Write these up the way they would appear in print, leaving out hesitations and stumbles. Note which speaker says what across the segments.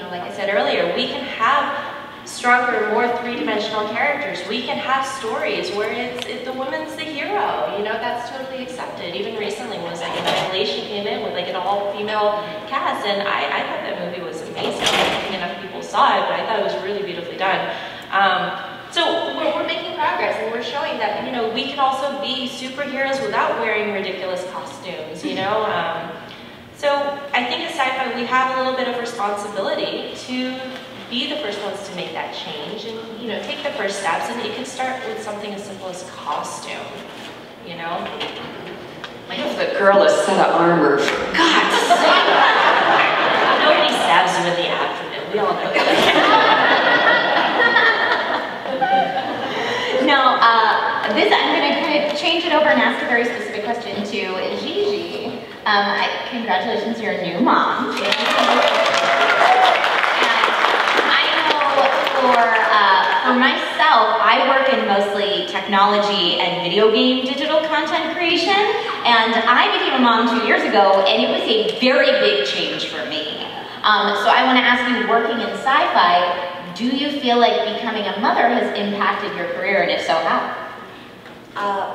Speaker 1: like I said earlier, we can have stronger, more three-dimensional characters. We can have stories where the woman's the hero, that's totally accepted. Even recently was like Annihilation came in with like an all-female cast, and I thought that movie was amazing. I don't think enough people saw it, but I thought it was really beautifully done. So we're making progress, and we're showing that, we can also be superheroes without wearing ridiculous costumes, So I think as SciFi, we have a little bit of responsibility to be the first ones to make that change and, take the first steps. And it can start with something as simple as costume,
Speaker 2: Like if the girl is set of armor, for God's sake.
Speaker 1: Nobody stabs you in the abdomen, we all know that.
Speaker 3: Now, I'm going to kind of change it over and ask a very specific question to Gigi. Congratulations, you're a new mom. And I know for myself, I work in mostly technology and video game digital content creation, and I became a mom 2 years ago, and it was a very big change for me. So I want to ask you, working in SciFi, do you feel like becoming a mother has impacted your career, and if so, how?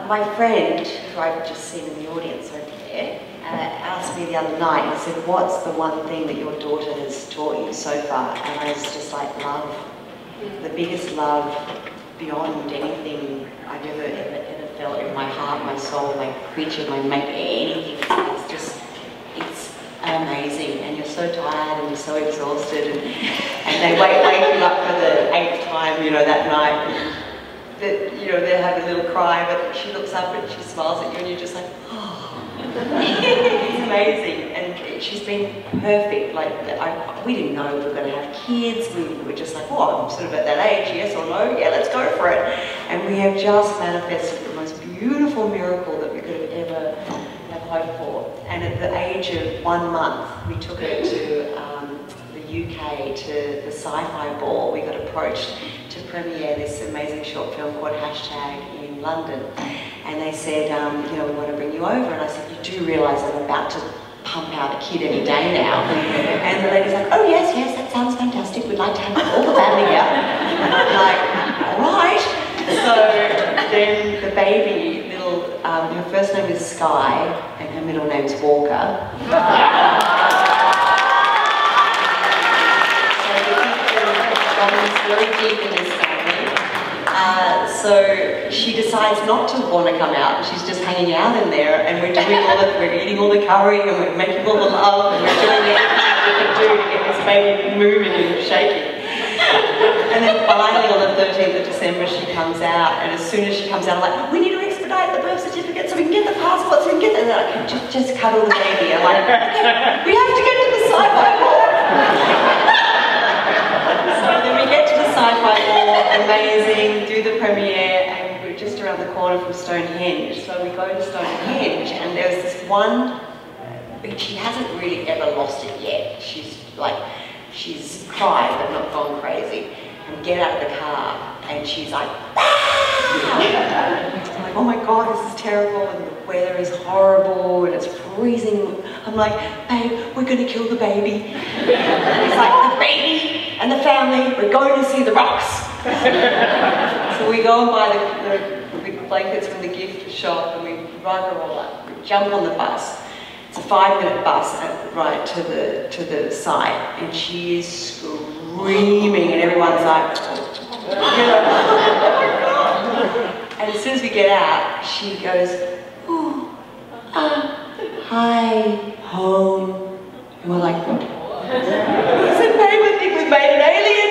Speaker 4: My friend, who I've just seen in the audience over there, asked me the other night, he said, what's the one thing that your daughter has taught you so far? And I was just like, love. The biggest love beyond anything I've ever felt in my heart, my soul, my creature, my mate, anything. It's amazing. And you're so tired and you're so exhausted, and they wake you up for the 8th time, that night. They have a little cry, but she looks up and she smiles at you, and you're just like, oh. It's amazing, and she's been perfect. Like, we didn't know we were going to have kids. We were just like, oh, I'm sort of at that age, yes or no? Yeah, let's go for it. And we have just manifested the most beautiful miracle that we could have ever have hoped for. And at the age of 1 month, we took her to the UK, to the SciFi ball. We got approached to premiere this amazing short film called Hashtag in London. And they said, we want to bring you over. And I said, you do realise I'm about to pump out a kid any day now. And the lady's like, oh yes, that sounds fantastic. We'd like to have all the family here. And I'm like, all right. So then the baby, her first name is Sky, and her middle name's Walker. Very deep in this family. So she decides not to want to come out. She's just hanging out in there, and we're eating all the curry, and we're making all the love, and we're doing everything we can do to get this baby moving and shaking. And then finally on the 13th of December she comes out, and as soon as she comes out, I'm like, we need to expedite the birth certificate so we can get the passport, so we can get the... And just cuddle the baby. I'm like, okay, we have to get to the SciFi ball. So then we get to the SciFi ball, amazing, do the premiere, and we're just around the corner from Stonehenge. So we go to Stonehenge, and there's this one, she hasn't really ever lost it yet. She's cried but not gone crazy. And get out of the car, and she's like, ah! I'm like, oh my God, this is terrible, and the weather is horrible, and it's freezing. I'm like, babe, we're going to kill the baby. It's like, the baby and the family, we're going to see the rocks. So we go and buy the big blankets from the gift shop, and we run her all up. We jump on the bus. It's a 5-minute bus right to the site, and she is screaming, and everyone's like, oh my God. And as soon as we get out, she goes, oh, hi, home. And we're like, I said, babe, I think we've made an alien.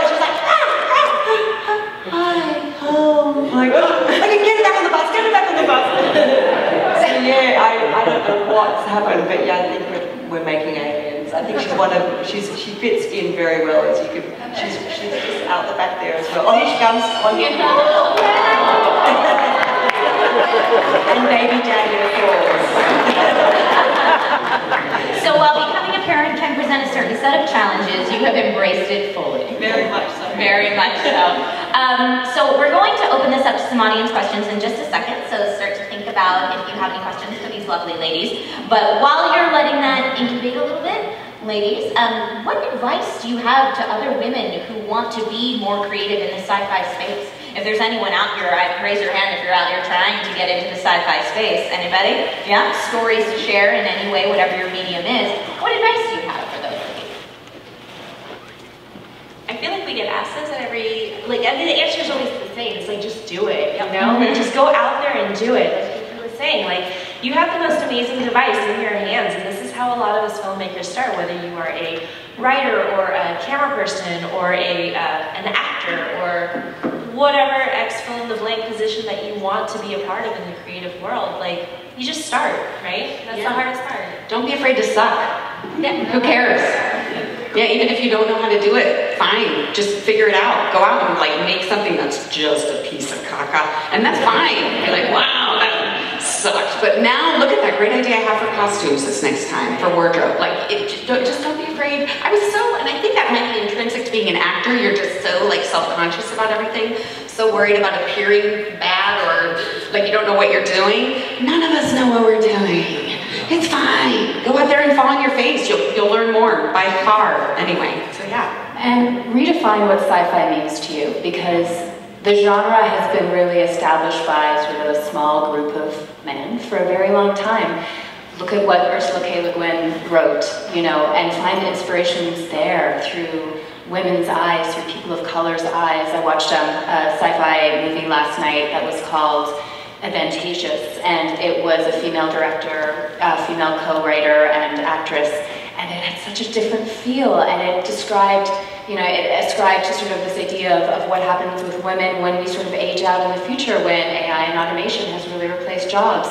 Speaker 4: She's like, hi, home. I'm like, okay, get her back on the bus, get her back on the bus. So yeah, I don't know what's happened, but yeah, I think we're making aliens. I think she fits in very well, as you could, she's just out the back there as well. Oh, here she comes. And baby daddy, of course.
Speaker 3: So while becoming a parent can present a certain set of challenges, you have embraced it fully.
Speaker 4: Very much so.
Speaker 3: Very much so. So we're going to open this up to some audience questions in just a second, so start to think about if you have any questions for these lovely ladies. But while you're letting that incubate a little bit, ladies, what advice do you have to other women who want to be more creative in the sci-fi space? If there's anyone out here, raise your hand if you're out here trying to get into the sci-fi space. Anybody? Yeah? Stories to share in any way, whatever your medium is. What advice do you have for those of you?
Speaker 1: I feel like we get asked this at every, the answer is always the same. It's like, just do it, you know? Like, just go out there and do it. Like you were saying, like, you have the most amazing device in your hands, and this is how a lot of us filmmakers start, whether you are a writer or a camera person or an actor or whatever fill-in-the-blank position that you want to be a part of in the creative world. Like, you just start, right? That's the hardest part.
Speaker 2: Don't be afraid to suck.
Speaker 1: Yeah.
Speaker 2: Who cares? Yeah, even if you don't know how to do it, fine. Just figure it out. Go out and make something that's just a piece of caca, and that's fine. You're like, wow, that sucked. But now look at that great idea I have for costumes this next time, for wardrobe. Just don't be afraid. And I think that might be intrinsic to being an actor. You're just so self-conscious about everything, so worried about appearing bad or you don't know what you're doing. None of us know what we're doing. It's fine. Go out there and fall on your face. You'll learn more by far. Anyway, so yeah.
Speaker 5: And redefine what sci-fi means to you, because the genre has been really established by sort of a small group of men for a very long time. Look at what Ursula K. Le Guin wrote, and find inspirations there through women's eyes, through people of color's eyes. I watched a sci-fi movie last night that was called Advantageous, and it was a female director, a female co-writer and actress, and it had such a different feel, and it described, it ascribed to sort of this idea of what happens with women when we sort of age out in the future, when AI and automation has really replaced jobs.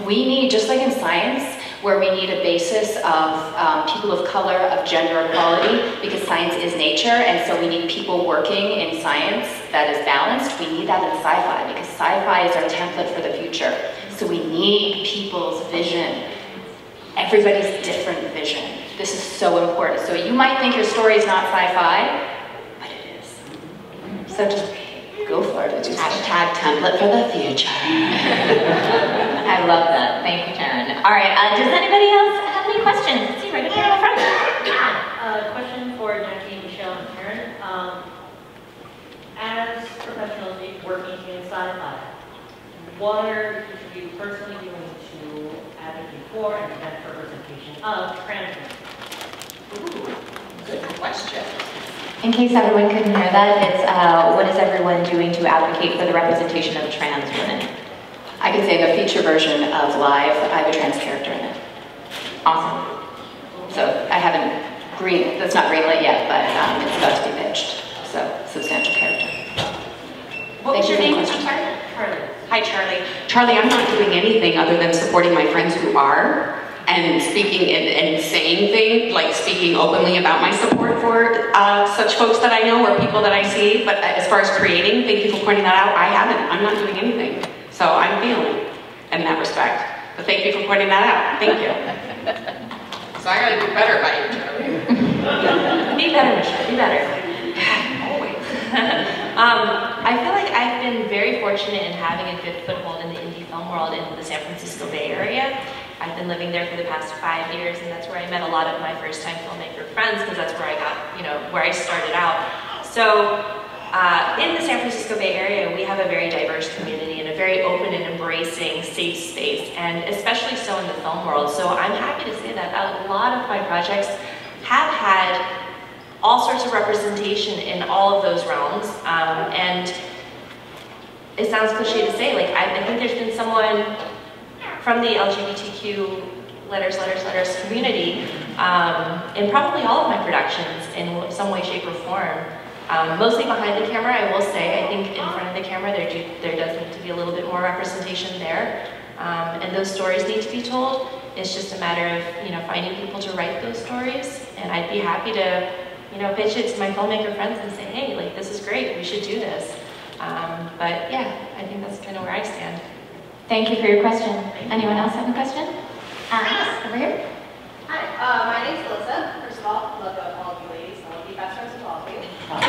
Speaker 5: We need, just like in science, where we need a basis of people of color, of gender equality, because science is nature, and so we need people working in science that is balanced. We need that in sci-fi, because sci-fi is our template for the future. So we need people's vision, everybody's different vision. This is so important. So you might think your story is not sci-fi, but it is. So just go for it.
Speaker 2: Hashtag template for the future.
Speaker 3: I love that. Thank you, Taryn. All right, does anybody else have any questions? Let's see, right up here in the front.
Speaker 6: Question for Jackie, Michele, and Taryn. As professionals working in sci-fi, what are you personally doing to advocate for and prevent representation of trans women?
Speaker 2: Ooh, good question.
Speaker 3: In case everyone couldn't hear that, it's what is everyone doing to advocate for the representation of trans women?
Speaker 5: I could say the feature version of Live, I have a trans character in it.
Speaker 3: Awesome.
Speaker 5: So I haven't that's not greenlit yet, but it's about to be pitched. So substantial character.
Speaker 2: What was your name? I'm sorry? Charlie. Hi, Charlie. Charlie, I'm not doing anything other than supporting my friends who are, and speaking and saying things, speaking openly about my support for such folks that I know or people that I see. But as far as creating, thank you for pointing that out, I haven't. I'm not doing anything. So I'm feeling in that respect. But thank you for pointing that out. Thank you. So I gotta do better by you, Charlie.
Speaker 1: Be better, Michele, be better.
Speaker 2: Always.
Speaker 1: I feel like I've been very fortunate in having a good foothold in the indie film world in the San Francisco Bay Area. I've been living there for the past 5 years, and that's where I met a lot of my first-time filmmaker friends, because that's where I got, where I started out. So in the San Francisco Bay Area, we have a very diverse community and a very open and embracing safe space, and especially so in the film world. So I'm happy to say that a lot of my projects have had all sorts of representation in all of those realms, and it sounds cliche to say, I think there's been someone from the LGBTQ letters community in probably all of my productions in some way, shape, or form. Mostly behind the camera, I will say. I think in front of the camera there does need to be a little bit more representation there, and those stories need to be told. It's just a matter of finding people to write those stories, and I'd be happy to pitch it to my filmmaker friends and say, hey, this is great, we should do this. But yeah, I think that's kind of where I stand.
Speaker 3: Thank you for your question. Anyone else have a question? Yes, over here.
Speaker 7: Hi, my name's Alyssa. First of all, love all of you ladies. I love you best friends with all of you. But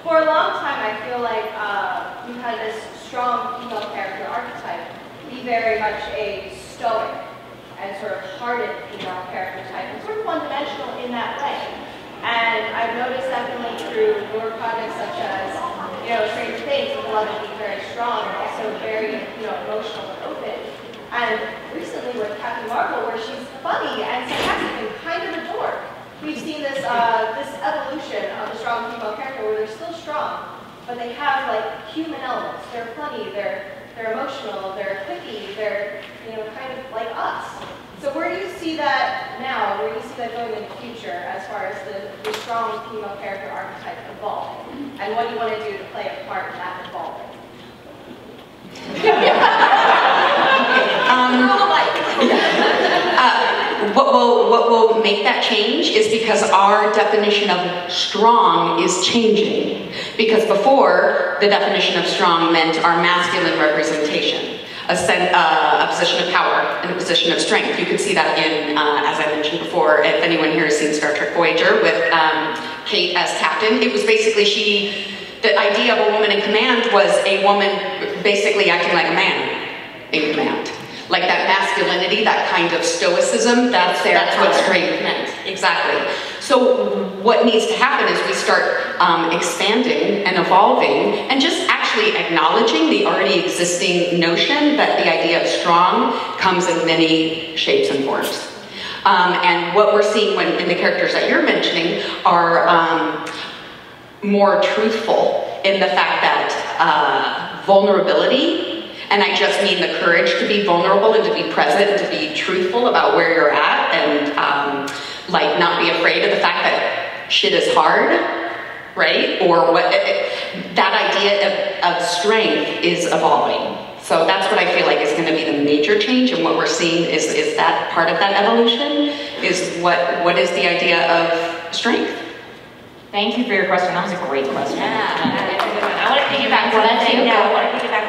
Speaker 7: for a long time, I feel like you had this strong female character archetype be very much a stoic and sort of hardened female female character type and sort of one-dimensional in that way. And I've noticed definitely through your projects such as, Stranger Things, with love and being very strong, and also very, emotional and open. And recently with Captain Marvel, where she's funny and sarcastic and kind of a dork, we've seen this this evolution of a strong female character where they're still strong, but they have like human elements. They're funny, they're emotional, they're quippy, they're kind of like us. So where do you see that now? Where do you see that going in the future as far as the strong female character archetype evolving? And what do you want to do to play a part in that evolving?
Speaker 2: What will make that change is because our definition of strong is changing. Because before, the definition of strong meant our masculine representation, a position of power and a position of strength. You could see that in, as I mentioned before, if anyone here has seen Star Trek Voyager with Kate as captain, it was basically the idea of a woman in command was a woman basically acting like a man in command. Like that masculinity, that kind of stoicism, that's what strength meant. Exactly. So what needs to happen is we start expanding and evolving and just actually acknowledging the already existing notion that the idea of strong comes in many shapes and forms. And what we're seeing in the characters that you're mentioning are more truthful in the fact that vulnerability, and I just mean the courage to be vulnerable and to be present and to be truthful about where you're at and like not be afraid of the fact that shit is hard, right? Or what that idea of strength is evolving. So that's what I feel like is going to be the major change, and what we're seeing is that part of that evolution is what is the idea of strength.
Speaker 3: Thank you for your question. That was a great question.
Speaker 1: Yeah. I want to piggyback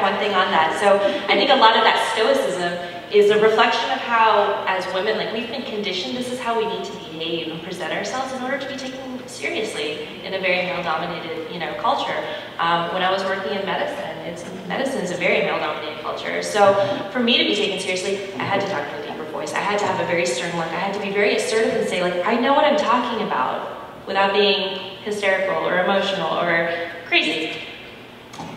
Speaker 1: one thing on that. So I think a lot of that stoicism is a reflection of how, as women, like we've been conditioned, this is how we need to behave and present ourselves in order to be taken seriously in a very male-dominated, culture. When I was working in medicine is a very male-dominated culture. So for me to be taken seriously, I had to talk in a deeper voice. I had to have a very stern look. I had to be very assertive and say, like, I know what I'm talking about without being hysterical or emotional or crazy.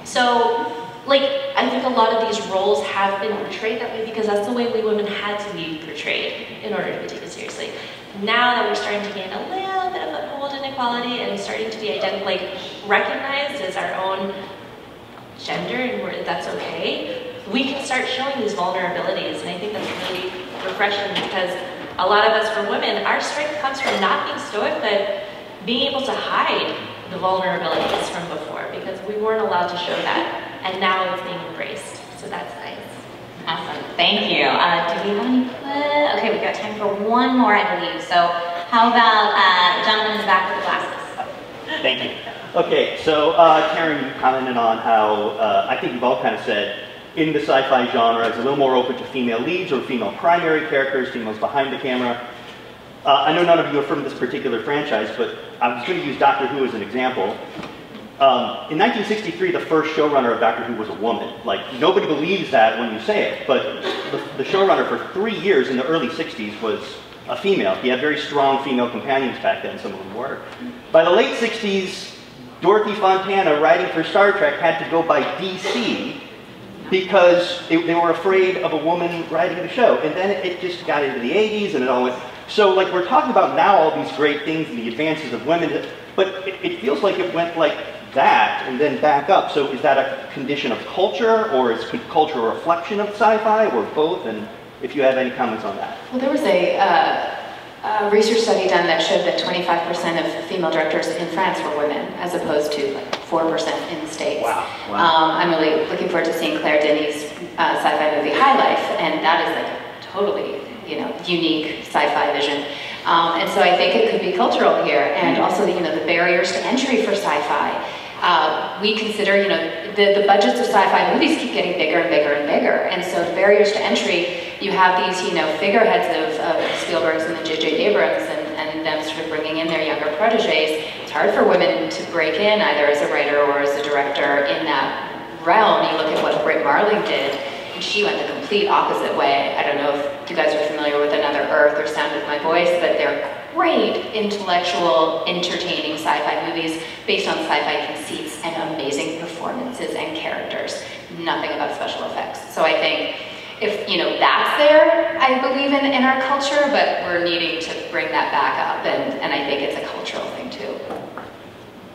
Speaker 1: So, I think a lot of these roles have been portrayed that way because that's the way we women had to be portrayed in order to be taken seriously. Now that we're starting to gain a little bit of foothold in equality and starting to be recognized as our own gender and that's okay, we can start showing these vulnerabilities, and I think that's really refreshing because a lot of us for women, our strength comes from not being stoic, but being able to hide the vulnerabilities from before because we weren't allowed to show that. And now it's being embraced, so that's nice.
Speaker 3: Awesome, thank you. Do we have any okay, we've got time for one more, I believe. So how about the gentleman in the back with the glasses?
Speaker 8: Thank you. Okay, so Taryn, you commented on how, I think you've all kind of said, in the sci-fi genre, it's a little more open to female leads or female primary characters, females behind the camera. I know none of you are from this particular franchise, but I was going to use Doctor Who as an example. In 1963, the first showrunner of Doctor Who was a woman. Nobody believes that when you say it, but the showrunner for 3 years in the early 60s was a female. He had very strong female companions back then, some of them were. By the late 60s, Dorothy Fontana, writing for Star Trek, had to go by DC because they were afraid of a woman writing the show. And then it just got into the 80s and it all went... So we're talking about now all these great things and the advances of women, but it feels like it went like that and then back up. So is that a condition of culture, or is culture a reflection of sci-fi, or both? And if you have any comments on that.
Speaker 5: Well, there was a research study done that showed that 25% of female directors in France were women, as opposed to 4% in the States.
Speaker 8: Wow.
Speaker 5: I'm really looking forward to seeing Claire Denis' sci-fi movie High Life, and that is a totally unique sci-fi vision. And so I think it could be cultural here, and also the barriers to entry for sci-fi. We consider, the budgets of sci-fi movies keep getting bigger and bigger and bigger, and so the barriers to entry, you have these, figureheads of Spielberg's and the J.J. Abrams and them sort of bringing in their younger proteges. It's hard for women to break in either as a writer or as a director in that realm. You look at what Britt Marling did, and she went the complete opposite way. I don't know if you guys are familiar with Another Earth or Sound of My Voice, but they're great, intellectual, entertaining sci-fi movies based on sci-fi conceits and amazing performances and characters. Nothing about special effects. So I think if, that's there, I believe in our culture, but we're needing to bring that back up, and I think it's a cultural thing too.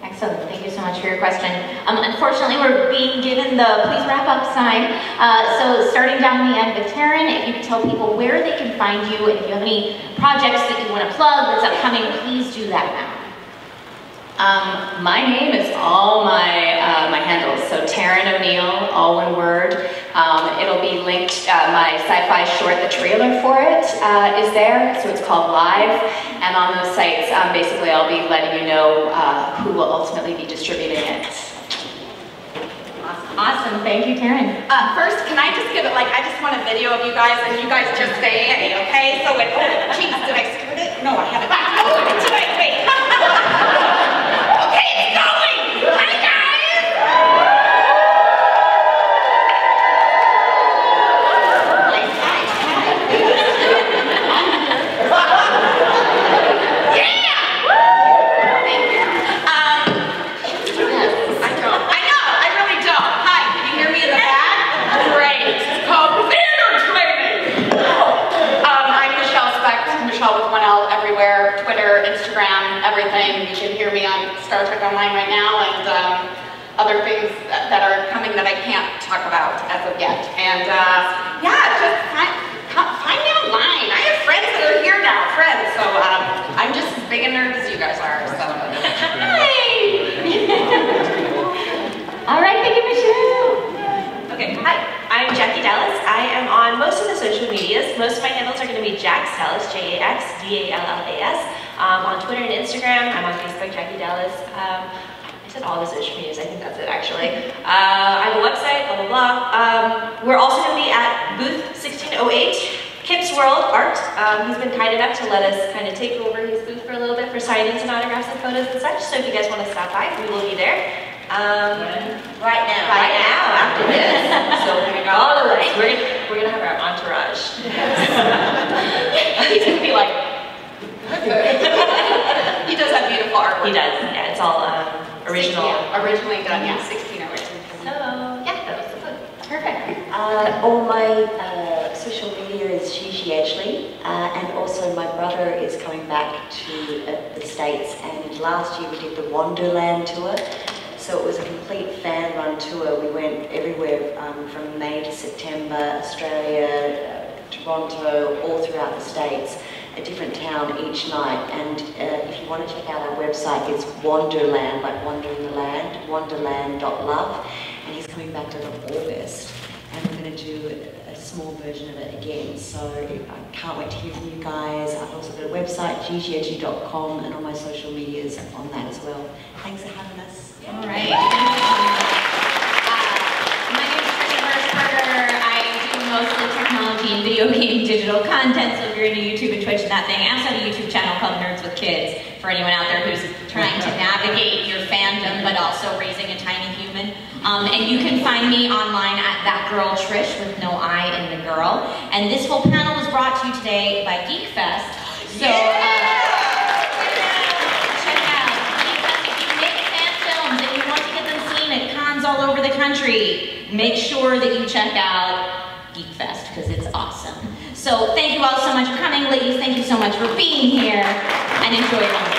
Speaker 3: Excellent, thank you so much for your question. Unfortunately, we're being given the please wrap up sign. So starting down the end with Taryn, if you could tell people where they can find you, and if you have any projects that you want to plug that's upcoming, please do that now.
Speaker 5: My name is all my handles, so Taryn O'Neill, all one word. It'll be linked, my sci-fi short, the trailer for it is there, so it's called Live, and on those sites, basically I'll be letting you know who will ultimately be distributing it.
Speaker 3: Awesome, thank you, Taryn.
Speaker 2: First, can I just give it, I just want a video of you guys, and you guys just say, hey, okay? So, geez, did I skirt it? No, I had it back. Oh, did I? Wait. Okay, it's going! Hi, guys! Yeah! Thank you. I don't. I know, I really don't. Hi, can you hear me in the back? Great. It's called theater training. I'm Michele Specht, Michele with 1L everywhere, Twitter, Instagram, everything. You can hear me on Star Trek Online right now, and other things that are coming that I can't talk about as of yet. And yeah, just find me online. I have friends that are here now, friends. So I'm just as big a nerd as you guys are. So hi.
Speaker 3: All right, thank you, Michele.
Speaker 1: Okay, hi, I'm Jackie Dallas. I am on most of the social medias. Most of my handles are going to be Jax Dallas, Jaxdallas. On Twitter and Instagram. I'm on Facebook, Jackie Dallas. I said all the social medias, I think that's it actually. I have a website, blah, blah, blah. We're also going to be at booth 1608, Kip's World Art. He's been kind enough to let us kind of take over his booth for a little bit for signings and autographs and photos and such. So if you guys want to stop by, we will be there.
Speaker 3: Right now.
Speaker 1: Right now, after this. So we're gonna go all the way. We're gonna have our entourage.
Speaker 2: He's gonna be like, he does have beautiful artwork.
Speaker 1: He does. Yeah, it's all original.
Speaker 2: Yeah, originally done. Yeah, 1608.
Speaker 1: So yeah, that was the fun.
Speaker 3: Perfect.
Speaker 4: All my social media is Gigi Edgley, and also my brother is coming back to the States, and last year we did the Wonderland tour. So it was a complete fan-run tour. We went everywhere from May to September, Australia, Toronto, all throughout the States, a different town each night. And if you want to check out our website, it's Wonderland, like Wander in the Land, wonderland.love. And he's coming back in August. And we're going to do a small version of it again. So I can't wait to hear from you guys. I've also got a website, gigiedgley.com, and all my social medias on that as well. Thanks for having us.
Speaker 3: All right. My name is Trisha Hershberger. I do mostly technology and video game digital content, so if you're into YouTube and Twitch and that thing, I also have a YouTube channel called Nerds with Kids, for anyone out there who's trying to navigate your fandom, but also raising a tiny human. And you can find me online at That Girl Trish with no I in the girl. And this whole panel was brought to you today by GeekFest. So, all over the country, make sure that you check out GeekFest because it's awesome. So thank you all so much for coming. Ladies, thank you so much for being here, and enjoy your